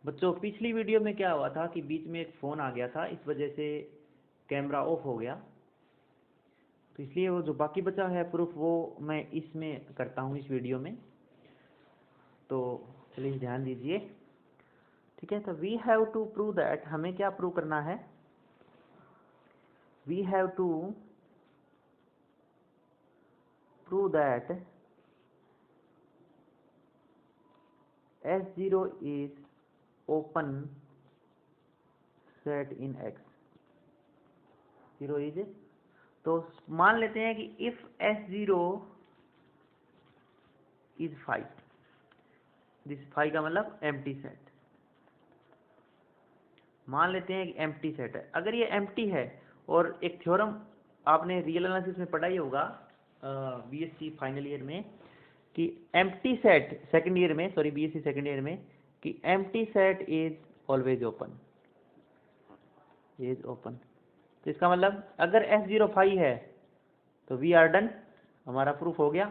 बच्चों पिछली वीडियो में क्या हुआ था कि बीच में एक फ़ोन आ गया था, इस वजह से कैमरा ऑफ हो गया। तो इसलिए वो जो बाकी बचा है प्रूफ वो मैं इसमें करता हूँ इस वीडियो में। तो प्लीज़ ध्यान दीजिए। ठीक है, तो we have to prove that, हमें क्या प्रूव करना है? We have to prove that S0 is open set in X। 0 is, तो मान लेते हैं कि इफ S0 इज 5, दिस 5 का मतलब एम्प्टी सेट। मान लेते हैं कि एम्प्टी सेट है। अगर ये एम्प्टी है, और एक थ्योरम आपने रियल एनालिसिस में पढ़ा ही होगा बीएससी फाइनल ईयर में, कि एम्प्टी सेट सेकंड ईयर में, सॉरी बीएससी सेकंड ईयर में, कि empty set is always open, is open. तो इसका मतलब अगर S0 5 है तो वी आर डन, हमारा प्रूफ हो गया।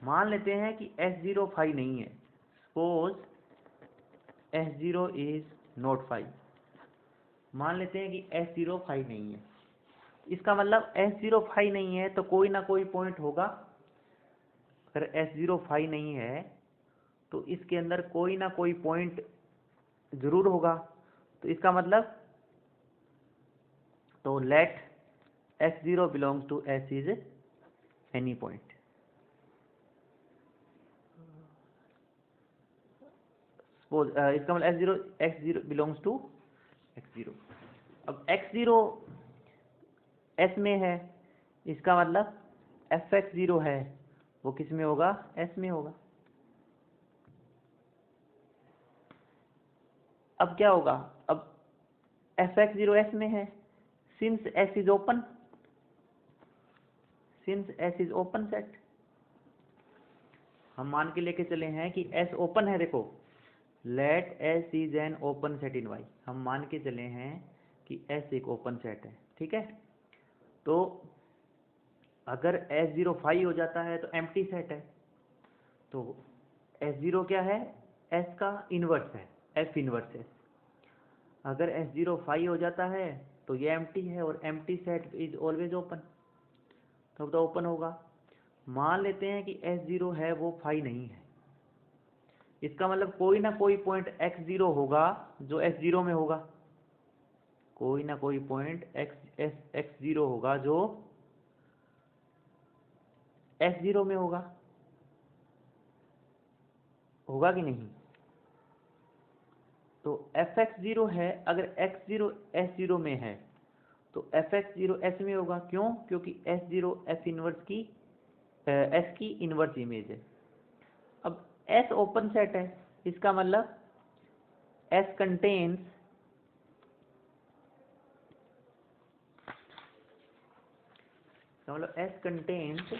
मान लेते हैं कि S0 5 नहीं है, सपोज S0 इज नॉट 5। मान लेते हैं कि S0 5 नहीं है, इसका मतलब S0 5 नहीं है तो कोई ना कोई पॉइंट होगा। अगर S0 5 नहीं है तो इसके अंदर कोई ना कोई पॉइंट जरूर होगा। तो इसका मतलब, तो let S0 belongs to S is any point. Suppose इसका मतलब X0 बिलोंग्स टू X0। अब X0 S में है, इसका मतलब Fx0 है वो किस में होगा? S में होगा। अब क्या होगा? अब Fx0 S में है, since S is open, since S is open set, हम मान के लेके चले हैं कि S ओपन है। देखो, let S is an open set in Y, हम मान के चले हैं कि S एक ओपन सेट है। ठीक है, तो अगर S0 5 हो जाता है तो एम्प्टी सेट है। तो S0 क्या है? S का इन्वर्स है, F इन्वर्स है। अगर S0 5 हो जाता है तो ये एम्प्टी है, और empty set is always open, तब तो ओपन होगा। मान लेते हैं कि S0 है वो 5 नहीं है, इसका मतलब कोई ना कोई पॉइंट X0 होगा जो S0 में होगा, कोई ना कोई पॉइंट X0 होगा जो S0 में होगा, होगा कि नहीं? तो Fx0 है, अगर X0 S0 में है तो Fx0 S में होगा। क्यों? क्योंकि S0 S इनवर्स की S की इनवर्स इमेज है। अब S ओपन सेट है, इसका मतलब S contains S contains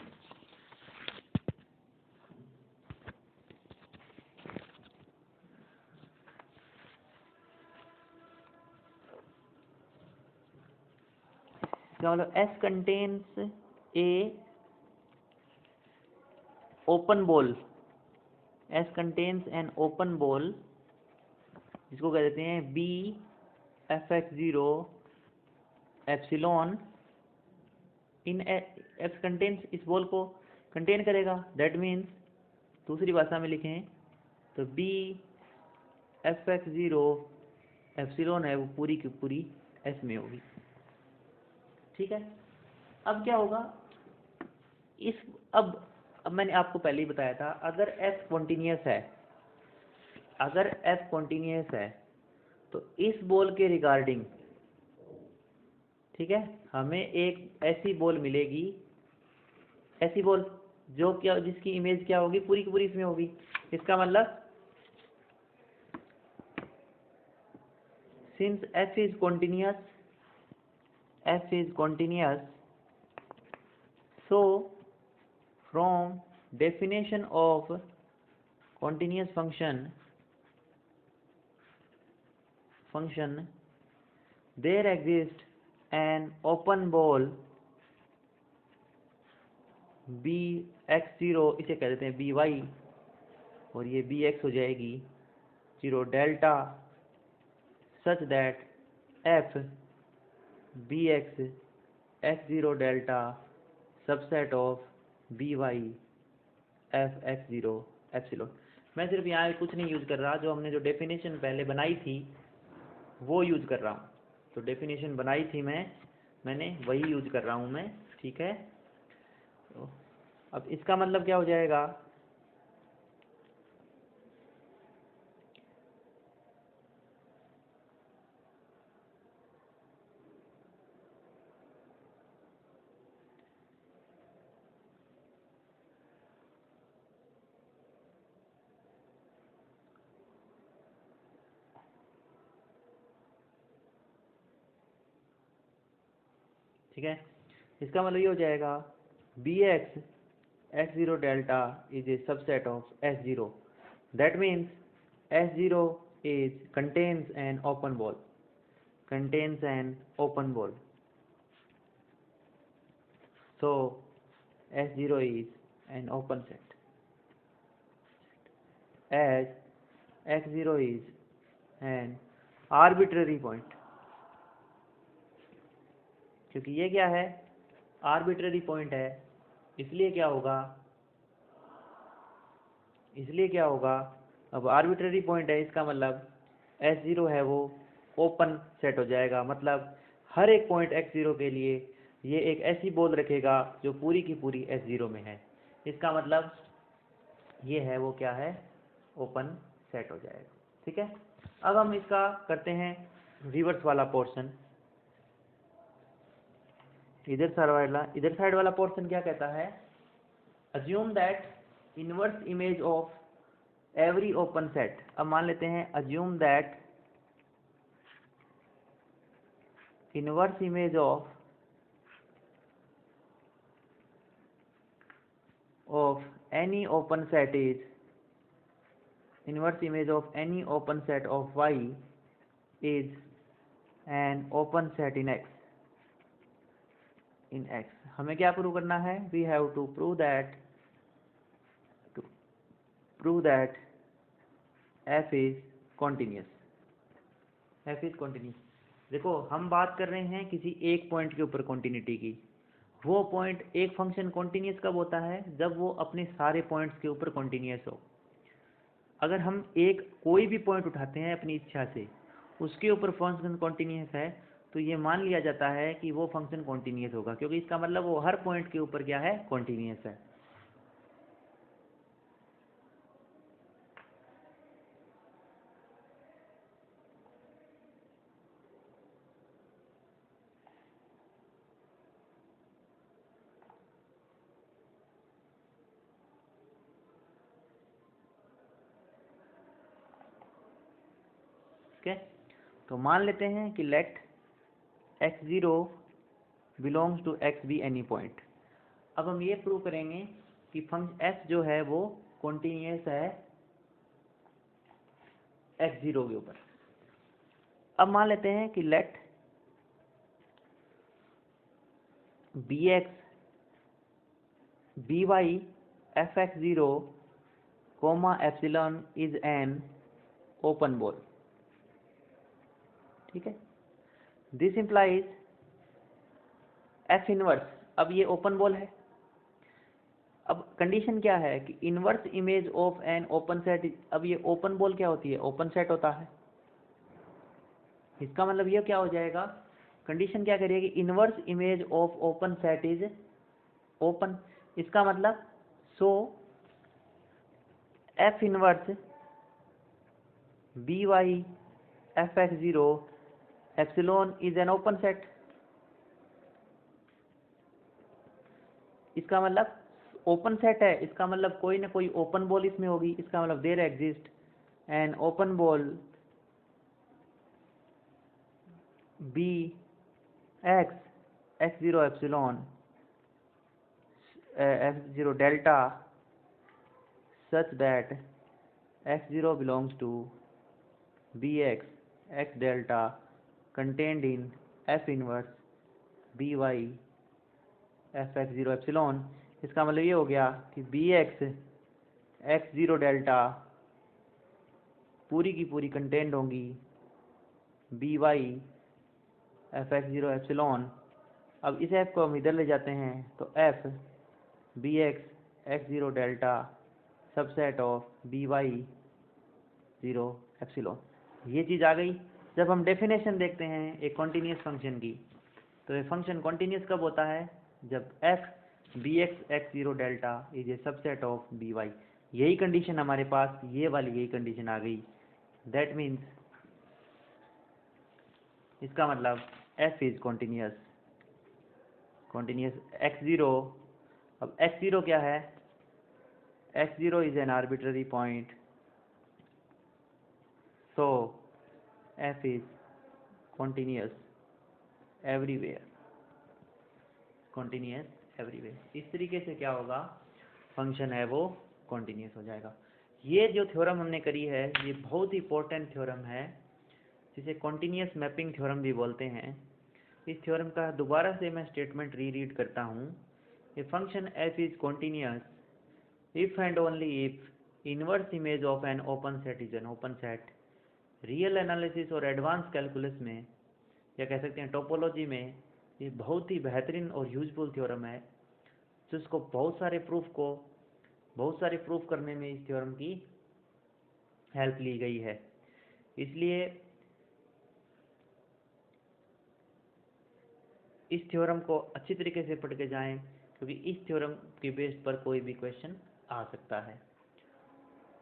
S contains A open ball, S contains an open ball, जिसको कह देते हैं B Fx0 एप्सिलॉन। इन F कंटेन्स इस बॉल को कंटेन करेगा, दैट मीन्स दूसरी भाषा में लिखें तो B Fx0 एप्सिलॉन है वो पूरी की पूरी S में होगी। ठीक है, अब क्या होगा? इस अब मैंने आपको पहले ही बताया था, अगर F कॉन्टिन्यूस है, अगर F कॉन्टिन्यूस है तो इस बॉल के रिगार्डिंग, ठीक है, हमें एक ऐसी बॉल मिलेगी, ऐसी बॉल जो क्या, जिसकी इमेज क्या होगी? पूरी की पूरी इसमें होगी। इसका मतलब since F is continuous, F is continuous, so from definition of continuous function there exists an open ball Bx0, इसे कह देते हैं By, और ये Bx हो जाएगी 0 delta such that f bx x0 delta subset of by f x0 epsilon. मैं सिर्फ यहाँ कुछ नहीं यूज कर रहा, जो हमने जो डेफिनेशन पहले बनाई थी वो यूज कर रहा हूँ। तो डेफिनेशन बनाई थी मैंने वही यूज कर रहा हूँ मैं, ठीक है। तो अब इसका मतलब क्या हो जाएगा, ठीक है। इसका मतलब ये हो जाएगा bx x0 delta is a subset of S0. That means S0 is contains an open ball. So S0 is an open set as x0 is an arbitrary point. क्योंकि ये क्या है, आर्बिट्ररी पॉइंट है, इसलिए क्या होगा, अब आर्बिट्ररी पॉइंट है, इसका मतलब S0 है वो ओपन सेट हो जाएगा। मतलब हर एक पॉइंट x0 के लिए ये एक ऐसी बॉल रखेगा जो पूरी की पूरी S0 में है। इसका मतलब ये है वो क्या है, ओपन सेट हो जाएगा, ठीक है। अब हम इसका करते हैं रिवर्स वाला पोर्शन। इधर साइड वाला पोर्शन क्या कहता है, assume that inverse image of every open set. अब मान लेते हैं assume that inverse image of any open set is inverse image of any open set of y is an open set in x। हमें क्या prove करना है, we have to prove that f is continuous. देखो हम बात कर रहे हैं किसी एक पॉइंट के ऊपर कॉन्टिन्यूटी की। वो पॉइंट, एक फंक्शन कॉन्टिन्यूस कब होता है, जब वो अपने सारे पॉइंट्स के ऊपर कॉन्टिन्यूस हो। अगर हम कोई भी पॉइंट उठाते हैं अपनी इच्छा से, उसके ऊपर फंक्शन कॉन्टिन्यूस है, तो ये मान लिया जाता है कि वो फंक्शन कॉन्टिन्यूस होगा, क्योंकि इसका मतलब वो हर पॉइंट के ऊपर क्या है, कॉन्टिन्यूस है। ठीक है, तो मान लेते हैं कि let x0 belongs to x be any point. अब हम ये प्रूव करेंगे कि फंक्शन f जो है वो कॉन्टिन्यूस है x0 के ऊपर। अब मान लेते हैं कि let bx by fx0 epsilon is an open ball. ठीक है, दिस इंप्लाइज f इनवर्स, अब ये ओपन बॉल है। अब कंडीशन क्या है कि inverse image of N open set, अब ये ओपन बॉल क्या होती है, ओपन सेट होता है। इसका मतलब ये क्या हो जाएगा, कंडीशन क्या करिए कि inverse image of open set is open. इसका मतलब सो f inverse by fx0 epsilon is an open set. इसका मतलब ओपन सेट है, इसका मतलब कोई ना कोई ओपन बॉल इसमें होगी। इसका मतलब there exist an open ball B x0 epsilon x0 delta such that x0 belongs to bx x delta contained in f inverse by fx0 epsilon. इसका मतलब ये हो गया कि bx x0 डेल्टा पूरी की पूरी कंटेंट होंगी B Y F X zero epsilon. अब इस एफ को हम इधर ले जाते हैं तो F B X X zero delta subset of B Y zero epsilon, ये चीज़ आ गई। जब हम डेफिनेशन देखते हैं एक कॉन्टिन्यूस फंक्शन की, तो ये फंक्शन कॉन्टिन्यूस कब होता है, जब F B X X zero delta is a subset of B Y. यही कंडीशन हमारे पास, ये वाली यही कंडीशन आ गई। दैट मीन्स इसका मतलब F is continuous, continuous x zero. अब एक्स जीरो क्या है, x zero is an arbitrary point, so F is continuous everywhere, continuous everywhere. इस तरीके से क्या होगा, फंक्शन है वो कॉन्टिन्यूस हो जाएगा। ये जो थ्योरम हमने करी है ये बहुत ही इंपॉर्टेंट थ्योरम है, जिसे कॉन्टिन्यूस मैपिंग थ्योरम भी बोलते हैं। इस थ्योरम का दोबारा से मैं स्टेटमेंट रीड करता हूँ। A function F is continuous if and only if inverse image of N open set is an open set. Real analysis और एडवांस कैलकुलस में, या कह सकते हैं टोपोलॉजी में, ये बहुत ही बेहतरीन और यूजफुल थ्योरम है, जिसको बहुत सारे प्रूफ करने में इस थ्योरम की हेल्प ली गई है। इसलिए इस थ्योरम को अच्छी तरीके से पढ़ के जाएं, क्योंकि इस थ्योरम के बेस पर कोई भी क्वेश्चन आ सकता है।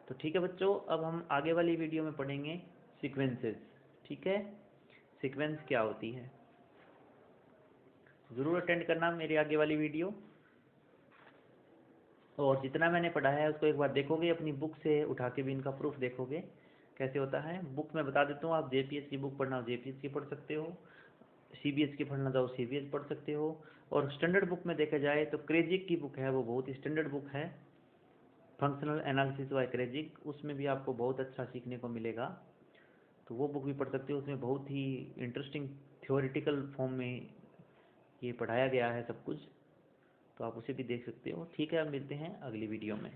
तो ठीक है बच्चों, अब हम आगे वाली वीडियो में पढ़ेंगे सीक्वेंसेस। ठीक है, सीक्वेंस क्या होती है, ज़रूर अटेंड करना मेरी आगे वाली वीडियो। और जितना मैंने पढ़ा है उसको एक बार देखोगे, अपनी बुक से उठा के भी इनका प्रूफ देखोगे कैसे होता है। बुक में बता देता हूँ, आप जेपीएस की बुक पढ़ना हो जेपीएस की पढ़ सकते हो, सीबीएस की पढ़ना चाहो सीबीएस पढ़ सकते हो। और स्टैंडर्ड बुक में देखा जाए तो क्रेजिक की बुक है, वो बहुत ही स्टैंडर्ड बुक है, फंक्शनल एनालिसिस बाय क्रेजिक। उसमें भी आपको बहुत अच्छा सीखने को मिलेगा, तो वो बुक भी पढ़ सकते हो। उसमें बहुत ही इंटरेस्टिंग थ्योरेटिकल फॉर्म में ये पढ़ाया गया है सब कुछ, तो आप उसे भी देख सकते हो। ठीक है, अब मिलते हैं अगली वीडियो में।